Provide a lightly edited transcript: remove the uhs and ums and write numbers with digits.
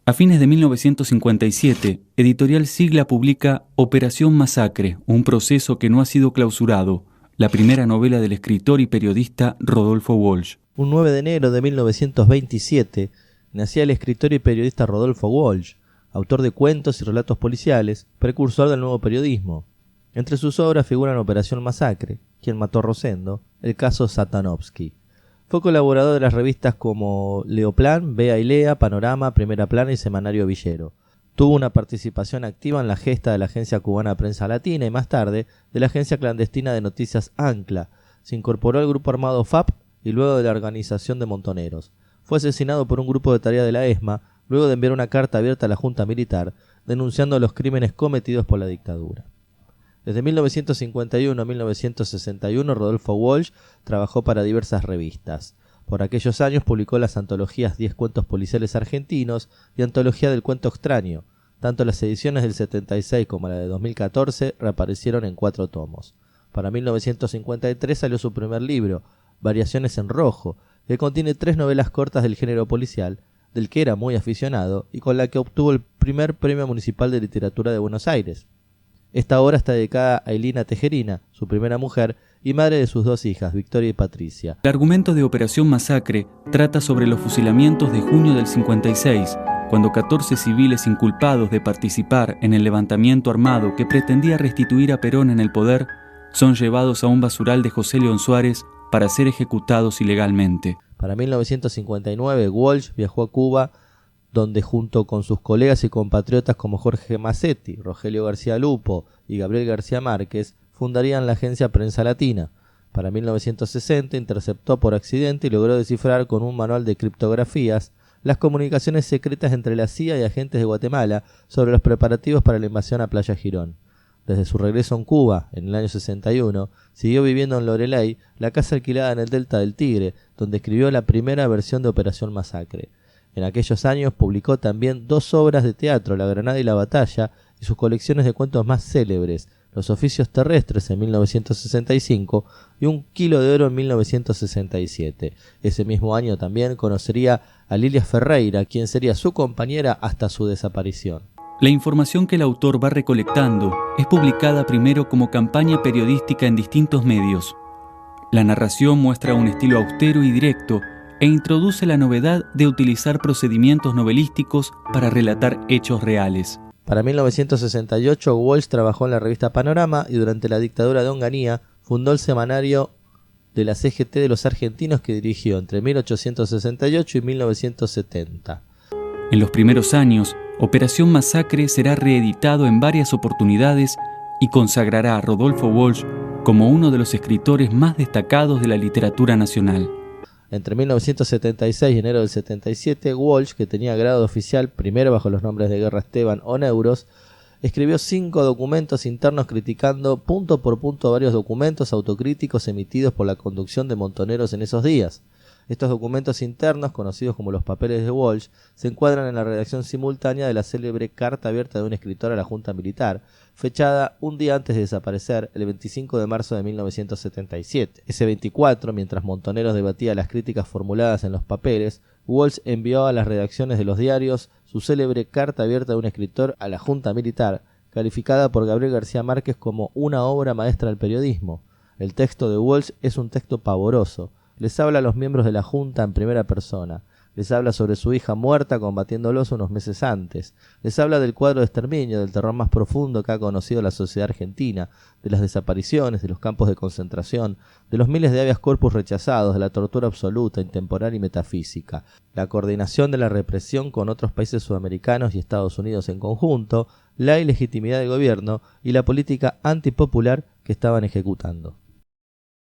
A fines de 1957, Editorial Sigla publica Operación Masacre, un proceso que no ha sido clausurado, la primera novela del escritor y periodista Rodolfo Walsh. Un 9 de enero de 1927 nacía el escritor y periodista Rodolfo Walsh, autor de cuentos y relatos policiales, precursor del nuevo periodismo. Entre sus obras figuran Operación Masacre, Quien mató a Rosendo, el caso Satanovsky. Fue colaborador de las revistas como Leoplan, Bea y Lea, Panorama, Primera Plana y Semanario Villero. Tuvo una participación activa en la gesta de la Agencia Cubana de Prensa Latina y más tarde de la agencia clandestina de noticias Ancla. Se incorporó al grupo armado FAP y luego de la organización de Montoneros. Fue asesinado por un grupo de tarea de la ESMA luego de enviar una carta abierta a la Junta Militar denunciando los crímenes cometidos por la dictadura. Desde 1951 a 1961, Rodolfo Walsh trabajó para diversas revistas. Por aquellos años publicó las antologías 10 cuentos policiales argentinos y Antología del Cuento Extraño. Tanto las ediciones del 76 como la de 2014 reaparecieron en 4 tomos. Para 1953 salió su primer libro, Variaciones en Rojo, que contiene 3 novelas cortas del género policial, del que era muy aficionado y con la que obtuvo el primer Premio Municipal de Literatura de Buenos Aires. Esta obra está dedicada a Elina Tejerina, su primera mujer y madre de sus 2 hijas, Victoria y Patricia. El argumento de Operación Masacre trata sobre los fusilamientos de junio del 56, cuando 14 civiles inculpados de participar en el levantamiento armado que pretendía restituir a Perón en el poder son llevados a un basural de José León Suárez para ser ejecutados ilegalmente. Para 1959, Walsh viajó a Cuba, donde junto con sus colegas y compatriotas como Jorge Massetti, Rogelio García Lupo y Gabriel García Márquez, fundarían la agencia Prensa Latina. Para 1960 interceptó por accidente y logró descifrar con un manual de criptografías las comunicaciones secretas entre la CIA y agentes de Guatemala sobre los preparativos para la invasión a Playa Girón. Desde su regreso en Cuba, en el año 61, siguió viviendo en Loreley, la casa alquilada en el Delta del Tigre, donde escribió la primera versión de Operación Masacre. En aquellos años publicó también 2 obras de teatro, La Granada y la Batalla, y sus colecciones de cuentos más célebres, Los Oficios Terrestres en 1965 y Un Kilo de Oro en 1967. Ese mismo año también conocería a Lilia Ferreira, quien sería su compañera hasta su desaparición. La información que el autor va recolectando es publicada primero como campaña periodística en distintos medios. La narración muestra un estilo austero y directo e introduce la novedad de utilizar procedimientos novelísticos para relatar hechos reales. Para 1968, Walsh trabajó en la revista Panorama y durante la dictadura de Onganía fundó el semanario de la CGT de los argentinos que dirigió entre 1868 y 1970. En los primeros años, Operación Masacre será reeditado en varias oportunidades y consagrará a Rodolfo Walsh como uno de los escritores más destacados de la literatura nacional. Entre 1976 y enero del 77, Walsh, que tenía grado oficial, primero bajo los nombres de Guerra Esteban o Neuros, escribió 5 documentos internos criticando punto por punto varios documentos autocríticos emitidos por la conducción de Montoneros en esos días. Estos documentos internos, conocidos como los papeles de Walsh, se encuadran en la redacción simultánea de la célebre Carta Abierta de un escritor a la Junta Militar, fechada un día antes de desaparecer, el 25 de marzo de 1977. Ese 24, mientras Montoneros debatía las críticas formuladas en los papeles, Walsh envió a las redacciones de los diarios su célebre Carta Abierta de un escritor a la Junta Militar, calificada por Gabriel García Márquez como una obra maestra del periodismo. El texto de Walsh es un texto pavoroso. Les habla a los miembros de la Junta en primera persona. Les habla sobre su hija muerta combatiéndolos unos meses antes. Les habla del cuadro de exterminio, del terror más profundo que ha conocido la sociedad argentina, de las desapariciones, de los campos de concentración, de los miles de habeas corpus rechazados, de la tortura absoluta, intemporal y metafísica, la coordinación de la represión con otros países sudamericanos y Estados Unidos en conjunto, la ilegitimidad del gobierno y la política antipopular que estaban ejecutando.